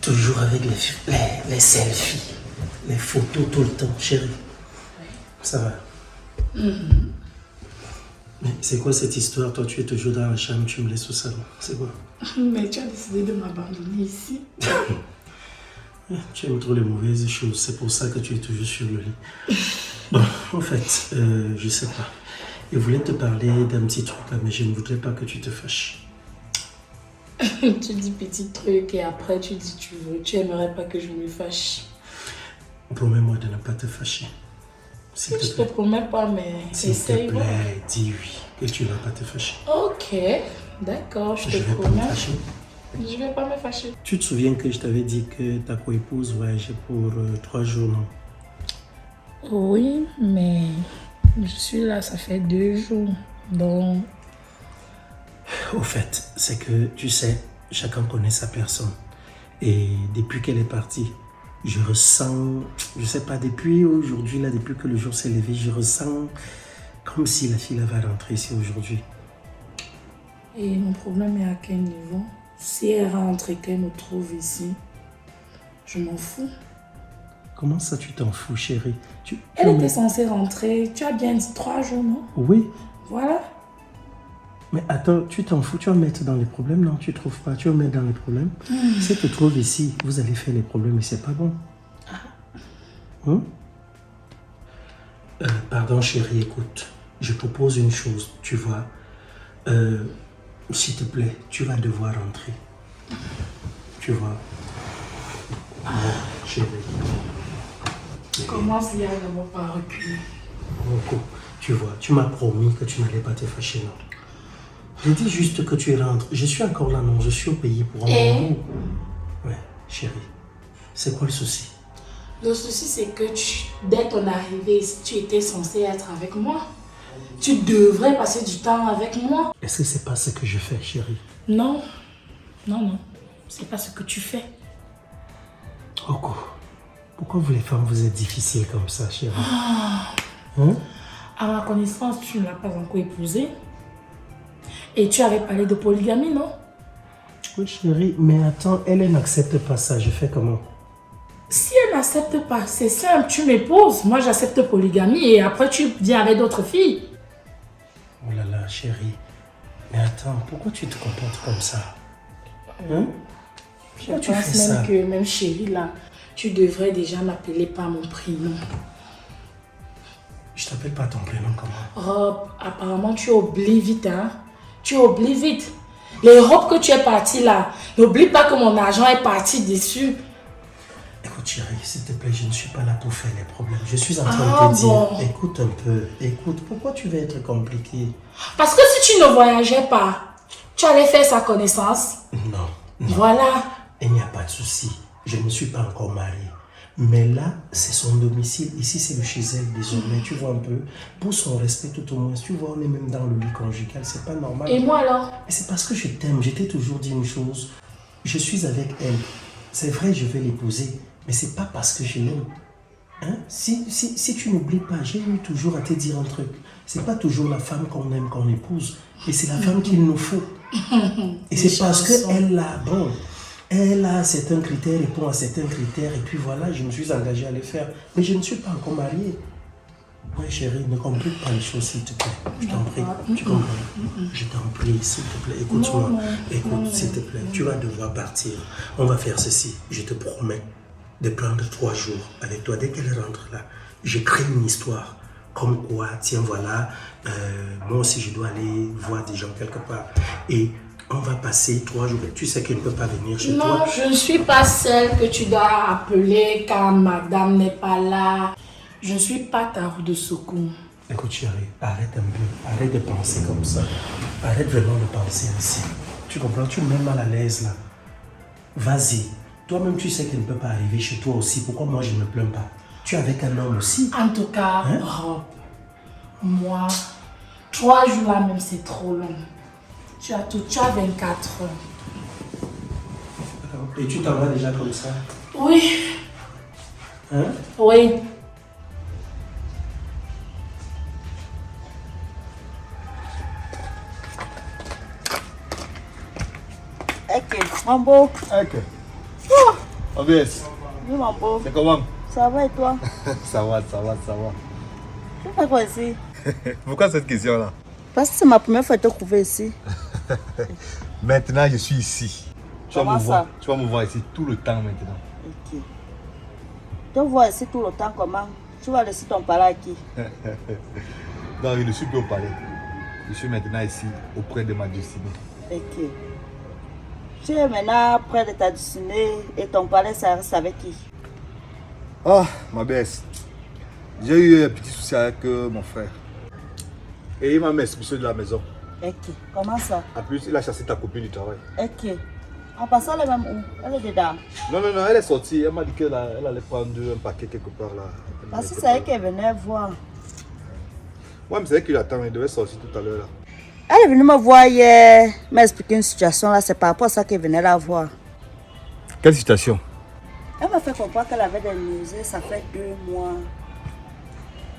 Toujours avec les selfies, les photos tout le temps, chérie. Ça va. Mais c'est quoi cette histoire? Toi, tu es toujours dans la chambre, tu me laisses au salon. C'est quoi? Mais tu as décidé de m'abandonner ici. Tu aimes trop les mauvaises choses, c'est pour ça que tu es toujours sur le lit. Bon, en fait, je sais pas. Je voulais te parler d'un petit truc là, mais je ne voudrais pas que tu te fâches. Tu dis petit truc et après tu dis tu aimerais pas que je me fâche. Promets-moi de ne pas te fâcher. Je te promets pas, mais s'il essaye. te plaît, dis oui, que tu ne vas pas te fâcher. Ok, d'accord, je te vais promets. pas me fâcher. Je vais pas me fâcher. Tu te souviens que je t'avais dit que ta co-épouse voyageait pour 3 jours, non? Oui, mais je suis là, ça fait 2 jours. Donc, Au fait, c'est que, tu sais, chacun connaît sa personne. Et depuis qu'elle est partie, je ressens, je sais pas, depuis aujourd'hui, là, depuis que le jour s'est levé, je ressens comme si la fille va rentrer ici aujourd'hui. et mon problème est à quel niveau? Si elle rentre et qu'elle me trouve ici, je m'en fous. Comment ça, tu t'en fous, chérie? Elle était censée rentrer, tu as bien dit 3 jours, non? Oui. Voilà. Mais attends, tu t'en fous, tu vas me mettre dans les problèmes, non? Tu trouves pas? Tu vas me mettre dans les problèmes? Si tu te trouves ici, vous allez faire les problèmes et c'est pas bon. Pardon, chérie, écoute. Je propose une chose, tu vois. S'il te plaît, tu vas devoir rentrer. Tu vois. Chérie. Comment s'il y a d'abord pas reculer? Coco, tu vois, tu m'as promis que tu n'allais pas te fâcher, non? Je dis juste que tu rentres. Je suis encore là, non? Je suis au pays pour un moment. Ouais, chérie. C'est quoi le souci? Le souci, c'est que dès ton arrivée ici, tu étais censé être avec moi. Tu devrais passer du temps avec moi. Est-ce que c'est pas ce que je fais, chérie? Non, non, non. C'est pas ce que tu fais. Coco, pourquoi vous les femmes, vous êtes difficiles comme ça, chérie? À ma connaissance, tu ne l'as pas encore épousée. Et tu avais parlé de polygamie, non? Oui, chérie, mais attends, elle n'accepte pas ça. Je fais comment? Si elle n'accepte pas, c'est simple, tu m'épouses. Moi, j'accepte polygamie et après, tu viens avec d'autres filles. Oh là là, chérie. Mais attends, pourquoi tu te comportes comme ça? Pourquoi tu fais ça? Que même chérie, là, tu devrais déjà m'appeler par mon prénom. Je t'appelle pas ton prénom comment? Rob, apparemment, tu oublies vite, hein? Tu oublies vite. Les robes que tu es parti là, n'oublie pas que mon argent est parti dessus. Écoute chérie, s'il te plaît, je ne suis pas là pour faire les problèmes. Je suis en train de te dire, écoute un peu, écoute, pourquoi tu veux être compliqué? Parce que si tu ne voyageais pas, tu allais faire sa connaissance. Non. Voilà. Il n'y a pas de souci, je ne suis pas encore mariée. Mais là, c'est son domicile. Ici, c'est le chez elle désormais. Tu vois un peu. Pour son respect, tout au moins. Tu vois, on est même dans le lit conjugal. C'est pas normal. Et moi alors? Mais c'est parce que je t'aime. Je t'ai toujours dit une chose. Je suis avec elle. C'est vrai, je vais l'épouser. Mais c'est pas parce que je l'aime. Hein? Si tu n'oublies pas, j'ai eu toujours à te dire un truc. C'est pas toujours la femme qu'on aime, qu'on épouse. Et c'est la femme qu'il nous faut. Et c'est parce qu'elle a... Bon, elle a certains critères, répond à certains critères, et puis voilà, je me suis engagé à les faire. Mais je ne suis pas encore mariée. Oui, chérie, ne complique pas les choses, s'il te plaît. Je t'en prie. Tu comprends? Je t'en prie, s'il te plaît. Écoute-moi. Écoute, s'il te plaît. Tu vas devoir partir. On va faire ceci. Je te promets de prendre 3 jours avec toi. Dès qu'elle rentre là, je crée une histoire. Comme quoi, tiens, voilà, moi aussi, je dois aller voir des gens quelque part. Et on va passer 3 jours. Tu sais qu'elle ne peut pas venir chez toi. Non, je ne suis pas celle que tu dois appeler quand madame n'est pas là. Je ne suis pas ta roue de secours. Écoute chérie, arrête un peu. Arrête de penser comme ça. Arrête vraiment de penser ainsi. Tu comprends? Tu me mets mal à l'aise là. Vas-y. Toi-même, tu sais qu'elle ne peut pas arriver chez toi aussi. Pourquoi moi, je ne me plains pas? Tu es avec un homme aussi. En tout cas, Rob, moi, 3 jours là même, c'est trop long. Tu as 24 heures. Et tu t'en vas déjà comme ça? Oui. Hein? Oui. Ok, mon beau. Ok. ABS, Oui, mon beau. c'est comment? Ça va et toi? Ça va. Tu fais quoi ici? Pourquoi cette question-là? Parce que c'est ma première fois de te trouver ici. Maintenant, je suis ici. Comment ça? Tu vas me voir ici tout le temps maintenant. Ok. Te voir ici tout le temps comment? Tu vas laisser ton palais à qui? Non, je ne suis plus au palais. Je suis maintenant ici, auprès de ma destinée. Ok. Tu es maintenant près de ta destinée et ton palais, ça reste avec qui? Ah, ma baisse. J'ai eu un petit souci avec mon frère. Et il m'a mis expulsé de la maison. Ok. Comment ça? En plus, il a chassé ta copine du travail. Ok. En passant, elle est même où? Elle est dedans. Non, elle est sortie. Elle m'a dit qu'elle allait prendre un paquet quelque part là. Parce que c'est elle qui venait voir. Ouais, mais c'est elle qui l'attend. Elle devait sortir tout à l'heure là. Elle est venue me voir hier, m'expliquer une situation là. C'est par rapport à ça qu'elle venait la voir. Quelle situation? Elle m'a fait comprendre qu'elle avait des nausées, ça fait 2 mois.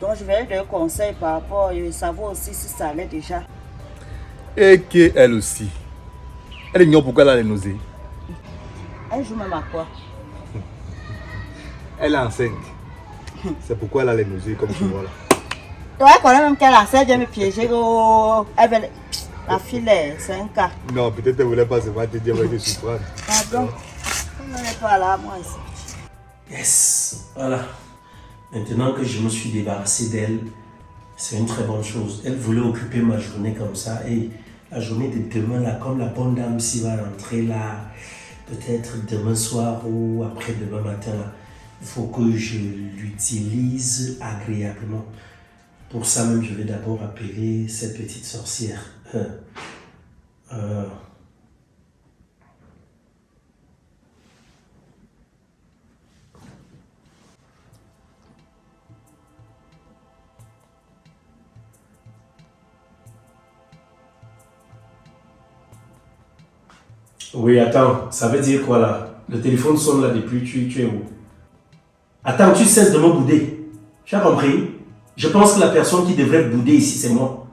Donc je vais lui donner un conseil par rapport et savoir aussi si ça allait déjà. Et qu'elle aussi. Elle ignore pourquoi elle a les nausées. Elle joue même à quoi? Elle est enceinte. C'est pourquoi elle a les nausées comme tu vois là. Toi, elle connaît même qu'elle a essayé de me piéger. Oh, la fille, c'est un cas. Non, peut-être qu'elle ne voulait pas se voir te dire avec des surprises. Pardon. On n'est pas là, moi ici. Yes, voilà. Maintenant que je me suis débarrassé d'elle, c'est une très bonne chose. Elle voulait occuper ma journée comme ça. Et la journée de demain, là, comme la bonne dame s'y va rentrer là, peut-être demain soir ou après-demain matin, là, il faut que je l'utilise agréablement. Pour ça même, je vais d'abord appeler cette petite sorcière. Oui, attends, ça veut dire quoi là? Le téléphone sonne là depuis, tu es où? Attends, tu cesses de me bouder. Tu as compris? Je pense que la personne qui devrait bouder ici, c'est moi.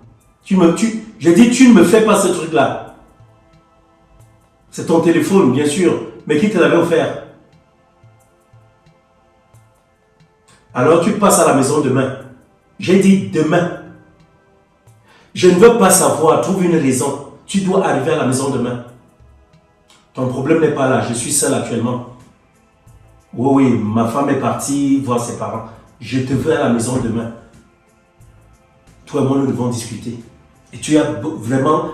Je dis, tu ne me fais pas ce truc-là. C'est ton téléphone, bien sûr, mais qui te l'avait offert? Alors tu passes à la maison demain. J'ai dit demain. Je ne veux pas savoir, trouve une raison. Tu dois arriver à la maison demain. Ton problème n'est pas là, je suis seul actuellement. Oui, ma femme est partie voir ses parents. Je te veux à la maison demain. Toi et moi, nous devons discuter. Et tu as vraiment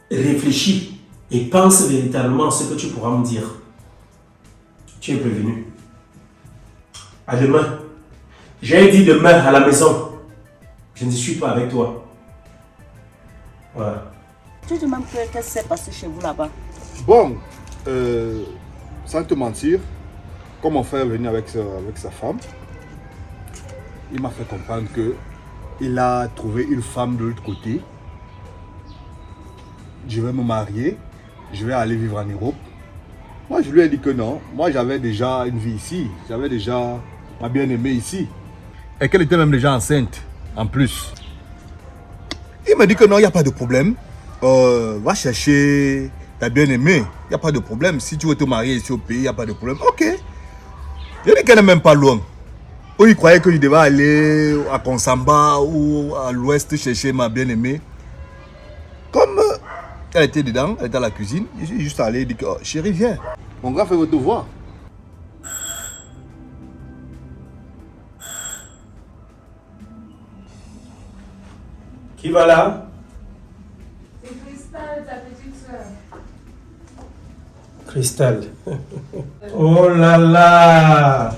réfléchi et pense véritablement ce que tu pourras me dire. Tu es prévenu. À demain. J'ai dit demain à la maison. Je ne suis pas avec toi. Voilà. Tu dis même qu'est-ce qui s'est passé chez vous là-bas? Bon, sans te mentir, comme mon frère est venu avec sa femme, il m'a fait comprendre que il a trouvé une femme de l'autre côté. Je vais me marier, je vais aller vivre en Europe. Moi, je lui ai dit que non. Moi, j'avais déjà une vie ici. J'avais déjà ma bien-aimée ici. Et qu'elle était même déjà enceinte, en plus. Il m'a dit que non, il n'y a pas de problème. Va chercher ta bien-aimée. Il n'y a pas de problème. Si tu veux te marier ici au pays, il n'y a pas de problème. Ok. Je dis qu'elle n'est même pas loin. Où il croyait que je devais aller à Konsamba ou à l'ouest chercher ma bien-aimée. Comme elle était dedans, elle était à la cuisine, je suis juste allé et dit que oh, chérie, viens. Mon grand frère veut te voir. Qui va là? C'est Cristal, ta petite soeur. Cristal. Oh là là!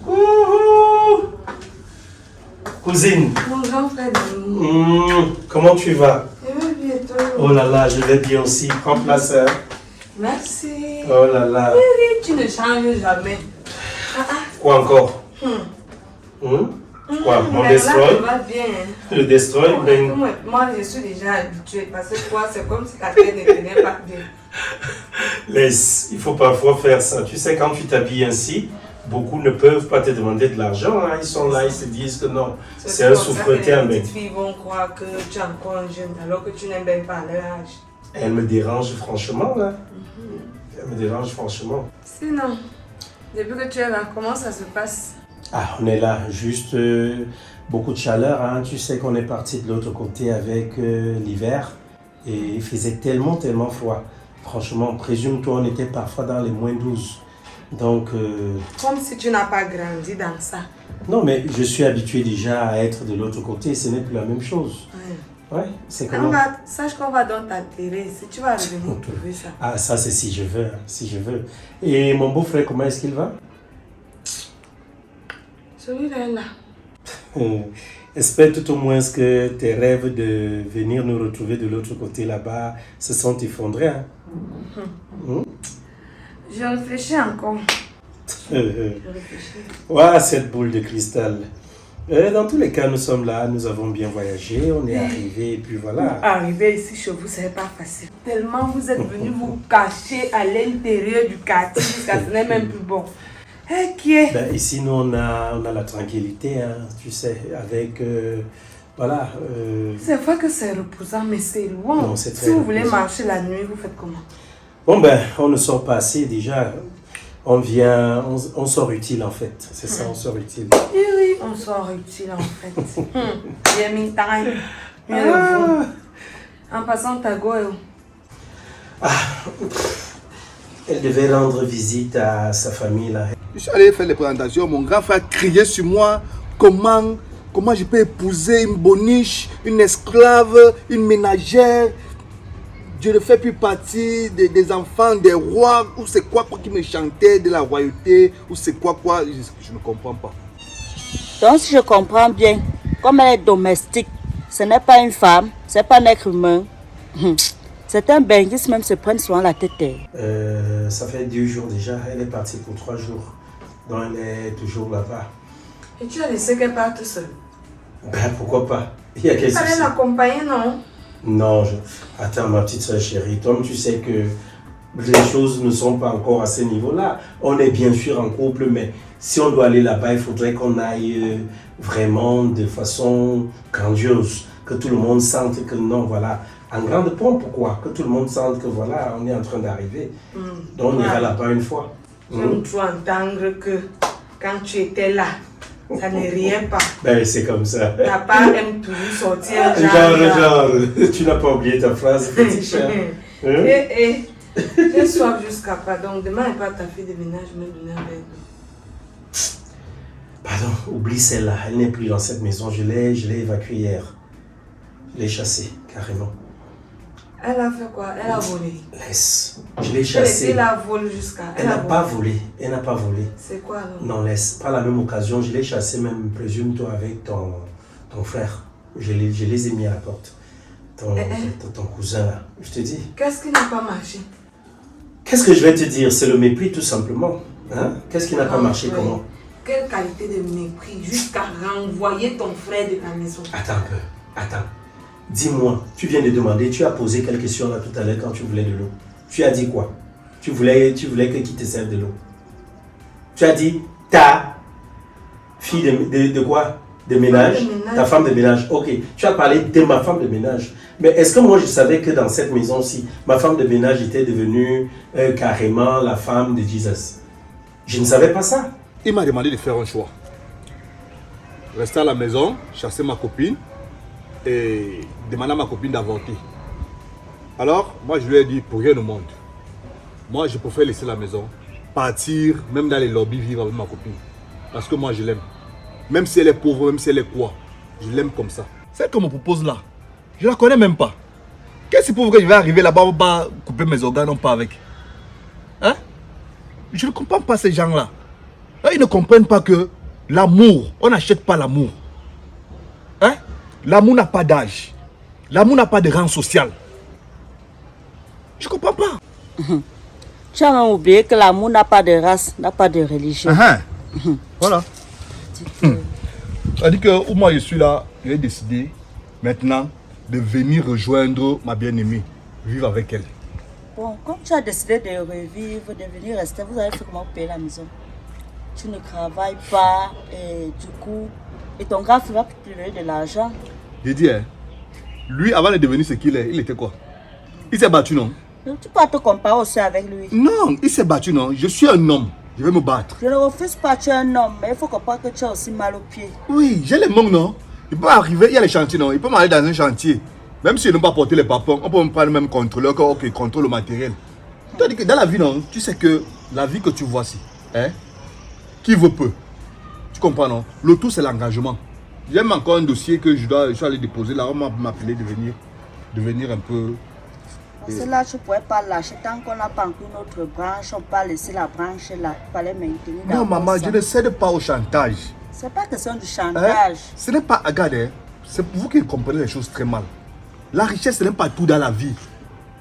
Coucou! Cousine, Mon grand frère d'amour. comment tu vas? Je vais bien, toi. Oh là là, je vais bien aussi. Prends place. Hein. Merci. Oh là là. Oui, tu ne changes jamais. Quoi encore? Quoi? Mon destroy? Ça va bien. Le destroy? Ben, Moi, je suis déjà habituée parce que quoi, c'est comme si la tête ne tenait pas bien. laisse, il faut parfois faire ça. Tu sais, quand tu t'habilles ainsi, beaucoup ne peuvent pas te demander de l'argent. Hein. Ils sont là, ils se disent que non, c'est un souffretien. Les petites filles vont croire que tu es encore jeune alors que tu n'aimes même pas leur âge. Elle me dérange franchement. Hein. Elle me dérange franchement. Sinon, Depuis que tu es là, comment ça se passe? Ah, on est là, juste beaucoup de chaleur. Hein. Tu sais qu'on est parti de l'autre côté avec l'hiver et il faisait tellement froid. Franchement, présume-toi, on était parfois dans les -12. Donc... Comme si tu n'as pas grandi dans ça. Non, mais je suis habitué déjà à être de l'autre côté, ce n'est plus la même chose. Ouais, c'est comment? Sache qu'on va donc t'atterrir, si tu vas revenir trouver ça. Ah, ça c'est si je veux, si je veux. Et mon beau-frère, comment est-ce qu'il va? Celui-là est là. Espère tout au moins que tes rêves de venir nous retrouver de l'autre côté là-bas se sont effondrés. Hein? Je réfléchis encore. Ouais, cette boule de cristal. Dans tous les cas, nous sommes là, nous avons bien voyagé, on est arrivé et puis voilà. Arriver ici chez vous, c'est pas facile. Tellement vous êtes venus vous cacher à l'intérieur du quartier jusqu'à ce n'est même plus bon. Qui est? Ben, ici, nous, on a la tranquillité, hein, tu sais, avec... voilà. C'est vrai que c'est reposant, mais c'est loin. Non, c'est très si vous voulez reposant. marcher la nuit, vous faites comment? Bon, ben, on ne sort pas assez déjà. On vient, on sort utile en fait. C'est ça, on sort utile. Oui, on sort utile en fait. Bien me time. Bien le vous. En passant, ta go est où? Elle devait rendre visite à sa famille là. Je suis allé faire les présentations, mon grand frère criait sur moi comment je peux épouser une boniche, une esclave, une ménagère. Je ne fais plus partie des enfants des rois, ou c'est quoi qui me chantait de la royauté, ou c'est quoi, je ne comprends pas. Donc si je comprends bien, comme elle est domestique, ce n'est pas une femme, ce n'est pas un être humain. Certains benguistes même se prennent souvent la tête. Ça fait 2 jours déjà, elle est partie pour 3 jours. Donc elle est toujours là-bas. Et tu as laissé qu'elle parte seule? Ben pourquoi pas? Il y a quelque chose. Elle l'accompagner, non? Non, attends ma petite soeur chérie, toi tu sais que les choses ne sont pas encore à ce niveau-là. On est bien sûr en couple, mais si on doit aller là-bas, il faudrait qu'on aille vraiment de façon grandiose. Que tout le monde sente que non, voilà, en grande pompe, pourquoi? Que tout le monde sente que voilà, on est en train d'arriver. Donc on ira là-bas une fois. J'aime trop entendre que quand tu étais là, ça n'est rien pas. Ben c'est comme ça. Ta part aime toujours sortir. Genre, tu n'as pas oublié ta phrase, petit chat. J'ai soif jusqu'à pas. Donc demain, elle pas ta fille de ménage me donner un verre d'eau. Pardon, oublie celle-là. Elle n'est plus dans cette maison. Je l'ai évacuée hier. Je l'ai chassée, carrément. Elle a fait quoi? Elle a volé. Laisse. Je l'ai chassée. Elle a volé jusqu'à... Elle n'a pas volé. Elle n'a pas volé. C'est quoi alors? Non, laisse. Par la même occasion, je l'ai chassée même, présume-toi, avec ton frère. Je les ai mis à la porte. Ton cousin là. Je te dis. Qu'est-ce qui n'a pas marché? Qu'est-ce que je vais te dire? C'est le mépris tout simplement. Hein? Qu'est-ce qui n'a pas marché? Ouais. Comment? Quelle qualité de mépris jusqu'à renvoyer ton frère de la maison. Attends un peu. Attends. Dis-moi, tu viens de demander, tu as posé quelques questions là tout à l'heure quand tu voulais de l'eau. Tu as dit quoi? Tu voulais que qui te serve de l'eau? Tu as dit ta fille de quoi? De ménage? Ta femme de ménage. Ok. Tu as parlé de ma femme de ménage. Mais est-ce que moi je savais que dans cette maison-ci, ma femme de ménage était devenue carrément la femme de Jesus? Je ne savais pas ça. Il m'a demandé de faire un choix. Rester à la maison, chasser ma copine et demander à ma copine d'avorter. Alors, moi je lui ai dit pour rien au monde. Moi je préfère laisser la maison, partir, même dans les lobbies, vivre avec ma copine. Parce que moi je l'aime. Même si elle est pauvre, même si elle est quoi, je l'aime comme ça. Celle qu'on me propose là, je la connais même pas. Qu'est-ce que pour que je vais arriver là-bas, on va couper mes organes, non pas avec? Hein? Je ne comprends pas ces gens-là. Ils ne comprennent pas que l'amour, on n'achète pas l'amour. Hein? L'amour n'a pas d'âge. L'amour n'a pas de rang social. Je ne comprends pas. Tu as même oublié que l'amour n'a pas de race, n'a pas de religion. Voilà. C'est-à-dire que moi je suis là, j'ai décidé maintenant de venir rejoindre ma bien-aimée, vivre avec elle. Bon, comme tu as décidé de revivre, de venir rester, vous avez fait comment payer la maison? Tu ne travailles pas et du coup, et ton grand frère va te donner de l'argent. J'ai dit, hein, lui avant de devenir ce qu'il est, il était quoi? Il s'est battu, non? Donc tu peux te comparer aussi avec lui. Non, il s'est battu, non? Je suis un homme. Je vais me battre. Je ne refuse pas, tu es un homme, mais il faut comprendre que tu as aussi mal aux pieds. Oui, j'ai les manques, non? Il peut arriver, il y a les chantiers, non? Il peut m'aller dans un chantier. Même s'ils n'ont pas porté les papons, on peut me prendre le même contrôleur qui contrôle le matériel. Tu as dit que dans la vie, non? Tu sais que la vie que tu vois ici, hein? Qui veut peu. Tu comprends, non? Le tout, c'est l'engagement. J'ai même encore un dossier que je suis allé déposer là. On m'a appelé de venir un peu. Parce que là, tu ne pourrais pas lâcher. Tant qu'on n'a pas encore une autre branche, on ne peut pas laisser la branche là. Il fallait maintenir. Non, maman, je ne cède pas au chantage. Ce n'est pas question du Hein? chantage. Ce n'est pas. Regardez, c'est vous qui comprenez les choses très mal. La richesse, ce n'est pas tout dans la vie.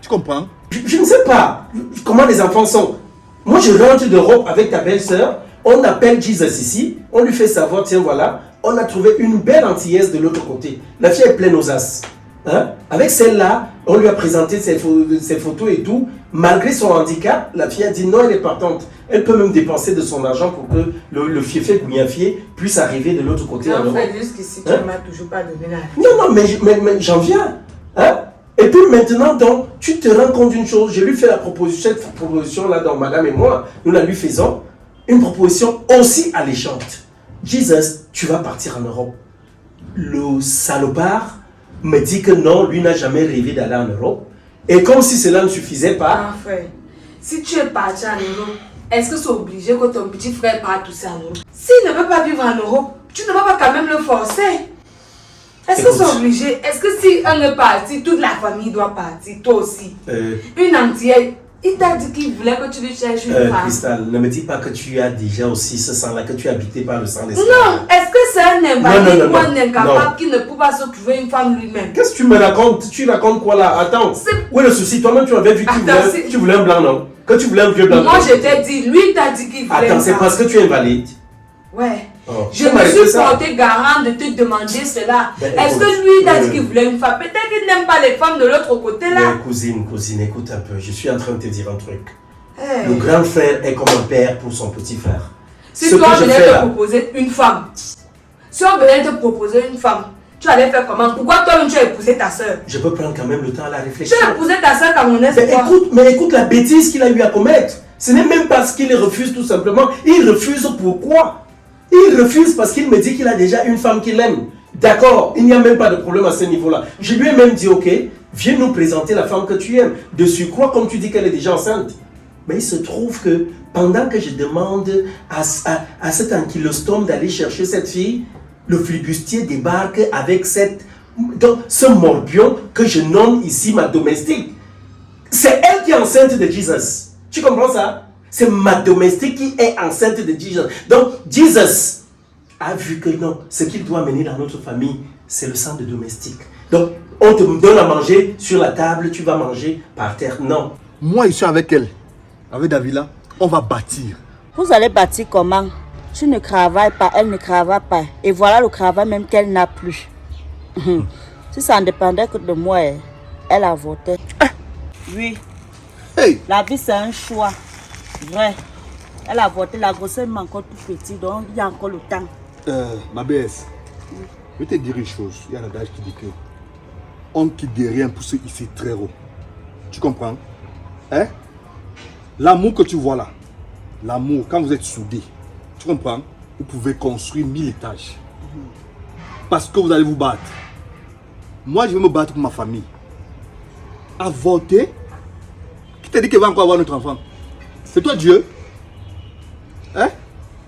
Tu comprends? Je ne sais pas comment les enfants sont. Moi, je rentre d'Europe avec ta belle-sœur. On appelle Jesus ici. On lui fait savoir, tiens, voilà. On a trouvé une belle antillaise de l'autre côté. La fille est pleine aux as. Hein? Avec celle-là, on lui a présenté ses photos et tout. Malgré son handicap, la fille a dit non, elle est partante. Elle peut même dépenser de son argent pour que le fiefé Gouyafie puisse arriver de l'autre côté. En fait, jusqu'ici, tu ne m'as toujours pas donné la vie. Non, mais j'en viens. Hein? Et puis maintenant, donc, tu te rends compte d'une chose. Je lui fais la proposition, cette proposition-là, donc madame et moi, nous la lui faisons. Une proposition aussi alléchante. Jesus, tu vas partir en Europe. Le salopard me dit que non, lui n'a jamais rêvé d'aller en Europe. Et comme si cela ne suffisait pas. Enfin, si tu es parti en Europe, est-ce que c'est obligé que ton petit frère parte aussi en Europe? S'il ne veut pas vivre en Europe, tu ne vas pas quand même le forcer. Est-ce que c'est obligé? Est-ce que si un est parti, toute la famille doit partir, toi aussi? Une entière. Il t'a dit qu'il voulait que tu lui cherches une femme. Cristal, ne me dis pas que tu as déjà aussi ce sang-là, que tu es habité par le sang d'esclave. Non, est-ce que c'est un invalide ou un incapable non. qui ne peut pas se trouver une femme lui-même? Qu'est-ce que tu me racontes? Tu racontes quoi là? Attends. Où est le souci? Toi-même, tu avais vu que tu voulais un blanc, non? Que tu voulais un vieux blanc. Moi, je t'ai dit, lui, il t'a dit qu'il voulait. Attends, c'est parce que tu es invalide. Ouais. Oh. Je me suis porté garant de te demander cela. Est-ce que lui, il t'a dit qu'il voulait une femme? Peut-être qu'il n'aime pas les femmes de l'autre côté là. Mais cousine, écoute un peu. Je suis en train de te dire un truc. Hey. Le grand frère est comme un père pour son petit frère. Si toi venais te proposer une femme, si on venait te proposer une femme, tu allais faire comment? Pourquoi toi tu as épousé ta soeur? Je peux prendre quand même le temps à la réflexion. Tu as épousé ta soeur camerounaise. Mais écoute la bêtise qu'il a eu à commettre. Ce n'est même pas parce qu'il refuse tout simplement. Il refuse pourquoi? Il refuse parce qu'il me dit qu'il a déjà une femme qu'il aime. D'accord, il n'y a même pas de problème à ce niveau-là. Je lui ai même dit, ok, viens nous présenter la femme que tu aimes. De surcroît, comme tu dis qu'elle est déjà enceinte. Mais il se trouve que pendant que je demande à cet ankylostome d'aller chercher cette fille, le flibustier débarque avec ce morbion que je nomme ici ma domestique. C'est elle qui est enceinte de Jesus. Tu comprends ça? C'est ma domestique qui est enceinte de Jesus. Donc, Jesus a vu que non, ce qu'il doit mener dans notre famille, c'est le sang de domestique. Donc, on te donne à manger sur la table, tu vas manger par terre. Non. Moi, je suis avec elle. Avec Davila, on va bâtir. Vous allez bâtir comment? Tu ne travailles pas, elle ne travaille pas. Et voilà le travail même qu'elle n'a plus. Si ça ne dépendait que de moi, elle a voté. Oui. Hey. La vie, c'est un choix. Vrai. Elle a voté, la grossesse est encore tout petit, donc il y a encore le temps. Ma BS, je vais te dire une chose. Il y a un adage qui dit que on quitte de rien pour ceux ici très haut. Tu comprends? Hein? L'amour que tu vois là, l'amour, quand vous êtes soudés, tu comprends? Vous pouvez construire 1000 étages. Parce que vous allez vous battre. Moi, je vais me battre pour ma famille. Avorter? Qui t'a dit qu'elle va encore avoir notre enfant? C'est toi Dieu? Hein?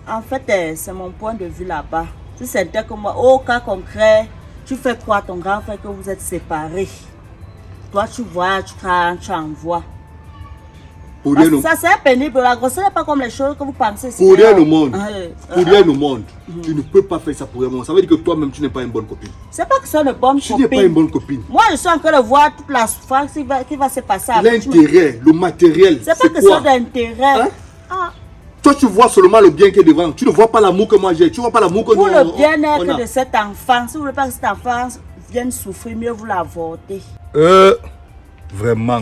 En fait, c'est mon point de vue là-bas. Si c'était comme moi, au cas concret, tu fais quoi ton grand frère que vous êtes séparés? Toi, tu vois, tu envoies. Ça c'est pénible, la grossesse n'est pas comme les choses que vous pensez. Pour rien au monde, tu ne peux pas faire ça pour rien au monde. Ça veut dire que toi-même tu n'es pas une bonne copine. C'est pas que c'est une bonne copine. Tu n'es pas une bonne copine. Moi je suis en train de voir toute la souffrance qui va se passer avec l'intérêt, le matériel. C'est pas que c'est d'intérêt. Hein? Ah. Toi tu vois seulement le bien qui est devant. Tu ne vois pas l'amour que moi j'ai. Tu ne vois pas l'amour que nous avons. Pour le bien-être de cet enfant, si vous ne voulez pas que cet enfant vienne souffrir, mieux vous l'avorter. Vraiment.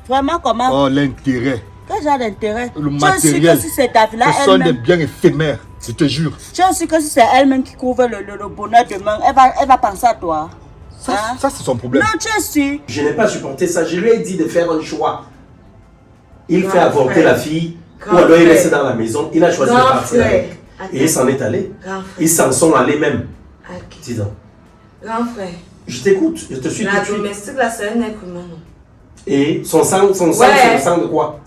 Vraiment comment? Oh l'intérêt. Quel genre d'intérêt? Le matériel, que si c'est Davila, ce sont des biens éphémères, je te jure. Tu es sûr que si c'est elle-même qui couvre le bonheur demain, elle va penser à toi. Ça, c'est son problème. Non, tu es sûr. Je n'ai pas supporté ça. Je lui ai dit de faire un choix. Il fait avorter la fille Ou alors il reste dans la maison, il a choisi de partir avec. Attends. Et il s'en est allé. Grand frère. Ils s'en sont allés même. Ok. Dis donc. Grand frère. Je t'écoute, je te suis tout La de suite. domestique là, c'est un être humain, non? Et son sang, c'est le sang de quoi?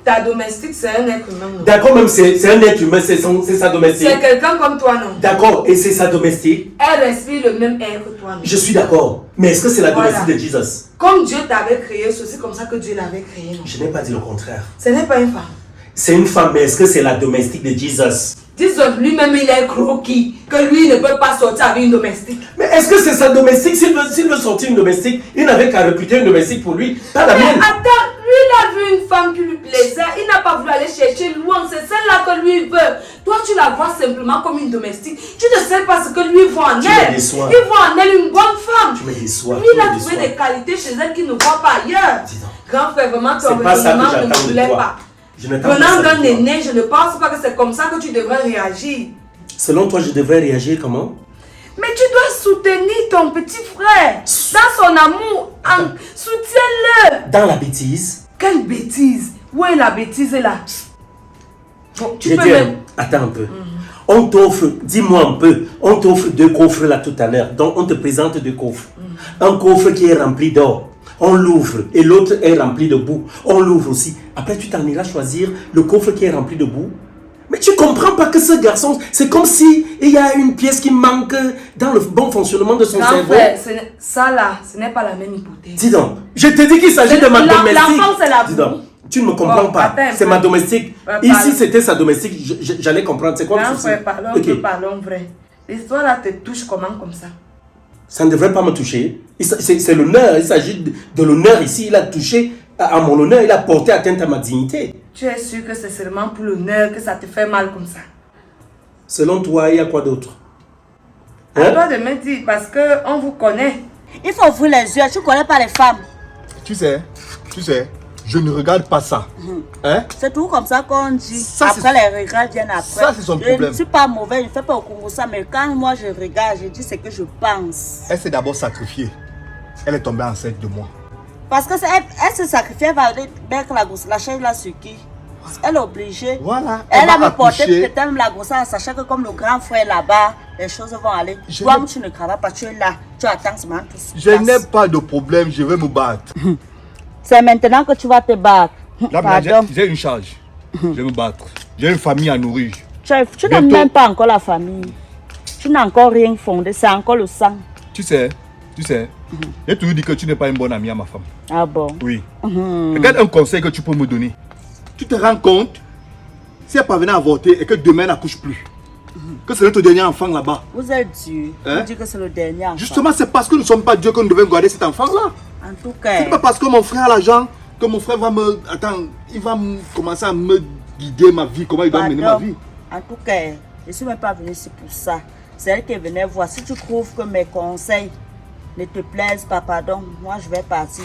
Ta domestique, c'est un être humain, non? D'accord, même c'est un être humain, c'est sa domestique. C'est quelqu'un comme toi, non? D'accord, et c'est sa domestique. Elle respire le même air que toi, non? Je suis d'accord. Mais est-ce que c'est la domestique de Jesus? Comme Dieu t'avait créé, c'est aussi comme ça que Dieu l'avait créé, non? Je n'ai pas dit le contraire. Ce n'est pas une femme. C'est une femme, mais est-ce que c'est la domestique de Jesus? Disons lui-même, il est croquis, que lui ne peut pas sortir avec une domestique. Mais est-ce que c'est sa domestique? S'il veut sortir une domestique, il n'avait qu'à recruter une domestique pour lui, pas la Mais mienne. attends, lui il a vu une femme qui lui plaisait, il n'a pas voulu aller chercher loin, c'est celle-là que lui veut. Toi tu la vois simplement comme une domestique, tu ne sais pas ce que lui voit en Tu elle. me déçois. Il voit en elle une bonne femme. Tu me déçois. Lui il a trouvé des qualités chez elle qu'il ne voit pas ailleurs. Dis donc. Grand frère, vraiment ton C'est pas ça que raisonnement ne j'attends me de plaît toi. pas. Je n'attends pas Venant ça de d'un toi. aîné, je ne pense pas que c'est comme ça que tu devrais réagir. Selon toi, je devrais réagir comment? Mais tu dois soutenir ton petit frère dans son amour. Soutiens-le. Dans la bêtise. Quelle bêtise. Où est la bêtise là? Bon, tu Je peux dis, même... attends un peu. On t'offre, dis-moi un peu, on t'offre 2 coffres là tout à l'heure. Donc on te présente 2 coffres. Un coffre qui est rempli d'or. On l'ouvre et l'autre est rempli de boue. On l'ouvre aussi. Après tu t'en iras choisir le coffre qui est rempli de boue. Mais tu comprends pas que ce garçon, c'est comme si il y a une pièce qui manque dans le bon fonctionnement de son Grand cerveau. frère, ça là, ce n'est pas la même hypothèse. Dis donc, je te dis qu'il s'agit de ma domestique. L'enfant c'est la Dis donc, tu ne me comprends Bon, pas. attends un C'est peu. ma domestique. Pardon. Ici, c'était sa domestique. J'allais comprendre. C'est quoi le Grand souci? frère, parlons, Ok. parlons vrai. L'histoire là te touche comment comme ça? Ça ne devrait pas me toucher. C'est l'honneur. Il s'agit de l'honneur ici. Il a touché à mon honneur. Il a porté atteinte à ma dignité. Tu es sûr que c'est seulement pour l'honneur que ça te fait mal comme ça? Selon toi, il y a quoi d'autre? À toi de me dire, parce qu'on vous connaît. Il faut ouvrir les yeux, tu ne connais pas les femmes. Tu sais, je ne regarde pas ça. Hein? C'est tout comme ça qu'on dit. Ça, Après, les regrets viennent après. Ça, c'est son problème. Je ne suis pas mauvais, je ne fais pas au Congo ça, mais quand moi je regarde, je dis ce que je pense. Elle s'est d'abord sacrifiée. Elle est tombée enceinte de moi. Parce que elle se sacrifie, elle va mettre la chaise là sur qui? Elle est obligée. Voilà. Elle a va me porté accoucher. peut-être même la grossesse, sachant que comme le grand frère là-bas, les choses vont aller. Je Toi, n'ai- tu ne travailles pas, tu es là, tu attends seulement tout ça. Je n'ai pas de problème, je vais me battre. C'est maintenant que tu vas te battre. Là, Pardon. j'ai une charge. Je vais me battre. J'ai une famille à nourrir. Tu n'as Bientôt. même pas encore la famille. Tu n'as encore rien fondé, c'est encore le sang. Tu sais, j'ai toujours dit que tu n'es pas une bonne amie à ma femme. Ah bon? Oui. Regarde un conseil que tu peux me donner. Tu te rends compte, si elle parvenait à avorter et que demain elle n'accouche plus, que c'est notre dernier enfant là-bas. Vous êtes Dieu. Hein? Vous dites que c'est le dernier enfant. Justement, c'est parce que nous ne sommes pas Dieu que nous devons garder cet enfant-là. En tout cas, C'est pas parce que mon frère a l'argent que mon frère va me... Attends, il va commencer à me guider ma vie, comment il doit mener ma vie. En tout cas, je ne suis même pas venue ici pour ça. C'est elle qui venait voir. Si tu trouves que mes conseils ne te plaisent pas, pardon, moi je vais partir.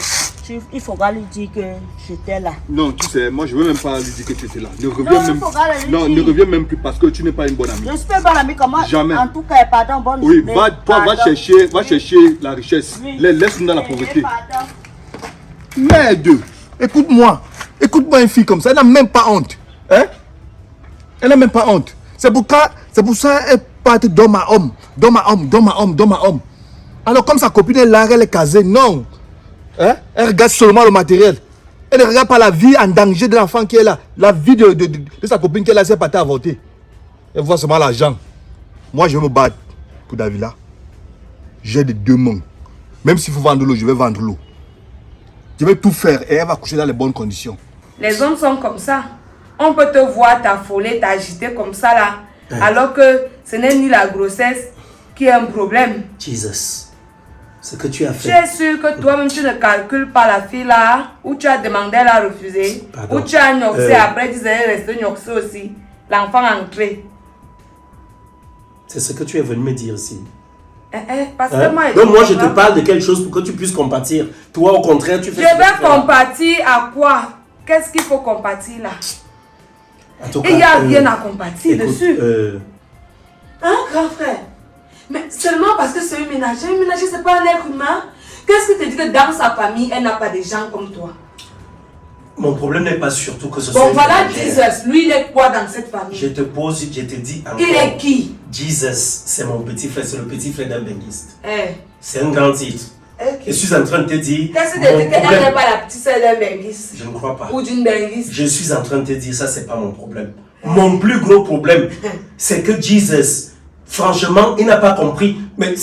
Il faudra lui dire que j'étais là. Non, tu sais, moi je veux même pas lui dire que tu étais là. Ne Non, reviens même, faut pas lui non, dire. ne reviens même plus parce que tu n'es pas une bonne amie. Je suis pas bonne amie comme moi. Jamais. En tout cas, pardon, bonne Oui, journée. toi, va Pardon. chercher la richesse. Oui. Laisse-nous dans la Oui, pauvreté. pardon. Merde, écoute-moi. Écoute-moi une fille comme ça, elle n'a même pas honte. Hein? Elle n'a même pas honte. C'est pour ça qu'elle part d'homme à homme. D'homme à homme, d'homme à homme, d'homme à homme. Alors comme sa copine est là, elle est casée, non. Hein? Elle regarde seulement le matériel. Elle ne regarde pas la vie en danger de l'enfant qui est là. La vie de sa copine qui est là, c'est pas à avorter. Elle voit seulement l'argent. Moi, je vais me battre pour Davila. J'ai les 2 mains. Même s'il faut vendre l'eau, je vais vendre l'eau. Je vais tout faire et elle va coucher dans les bonnes conditions. Les hommes sont comme ça. On peut te voir t'affoler, t'agiter comme ça là. Alors que ce n'est ni la grossesse qui est un problème. Jesus, ce que tu as Tu fait. es sûr que toi-même tu ne calcules pas la fille là, où tu as demandé, elle a refusé, Pardon. où tu as gnoxé, après tu es resté gnoxé aussi. L'enfant entré. C'est ce que tu es venu me dire ici. Parce Hein? que moi, Donc moi je te parle de quelque chose pour que tu puisses compatir. Toi au contraire tu Je fais... ce que tu vais fais là. compatir à quoi? Qu'est-ce qu'il faut compatir là? En tout Il n'y a cas, rien à compatir écoute, dessus. Hein, grand frère? Mais seulement parce que c'est une ménagère. Une ménagère, c'est pas un être humain. Qu'est-ce qui te dit que dans sa famille, elle n'a pas des gens comme toi? Mon problème n'est pas surtout que ce soit... Bon, voilà Jesus. Lui, il est quoi dans cette famille? Je te pose, je te dis encore. Il est qui? Jesus, c'est mon petit frère, c'est le petit frère d'un benguiste. Eh. C'est un grand titre. Je suis en train de te dire... Qu'est-ce que tu dis qu'elle n'est pas la petite soeur d'un benguiste? Je ne crois pas. Ou d'une benguiste? Je suis en train de te dire, ça, c'est pas mon problème. Mon plus gros problème, c'est que Jesus, franchement, il n'a pas compris. Mais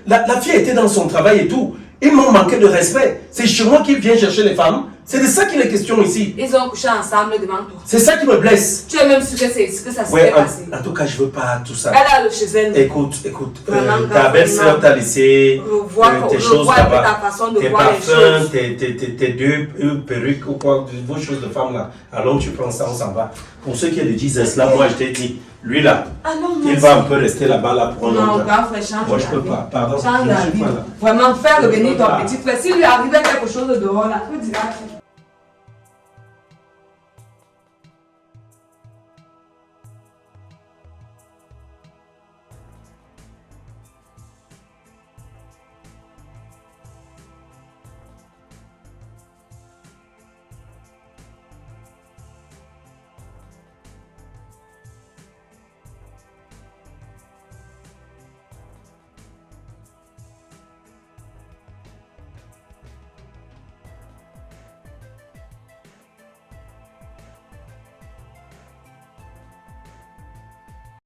la fille était dans son travail et tout. Ils m'ont manqué de respect. C'est chez moi qu'il vient chercher les femmes. C'est de ça qu'il est question ici. Ils ont couché ensemble devant toi. C'est ça qui me blesse. Tu es même sûr que c'est que ça s'est Ouais, passé. en tout cas, je veux pas tout ça. Elle a chez elle. Écoute. Vraiment, Ta belle-sœur t'a laissé tes choses là-bas. Ta façon de tes voir parfums, les choses. tes deux perruques ou quoi, vos choses de femme là. Alors tu prends ça, on s'en va. Pour ceux qui est de Jesus là, moi je t'ai dit, lui là, Ah non, il va un peu rester là-bas là pour un non, longtemps. grand frère, change. Moi je peux pas, pardon. Change Je la ne suis vie. pas là. Vraiment, faire Je revenir peux ton pas. petit frère. S'il lui arrivait quelque chose de dehors là, tu diras.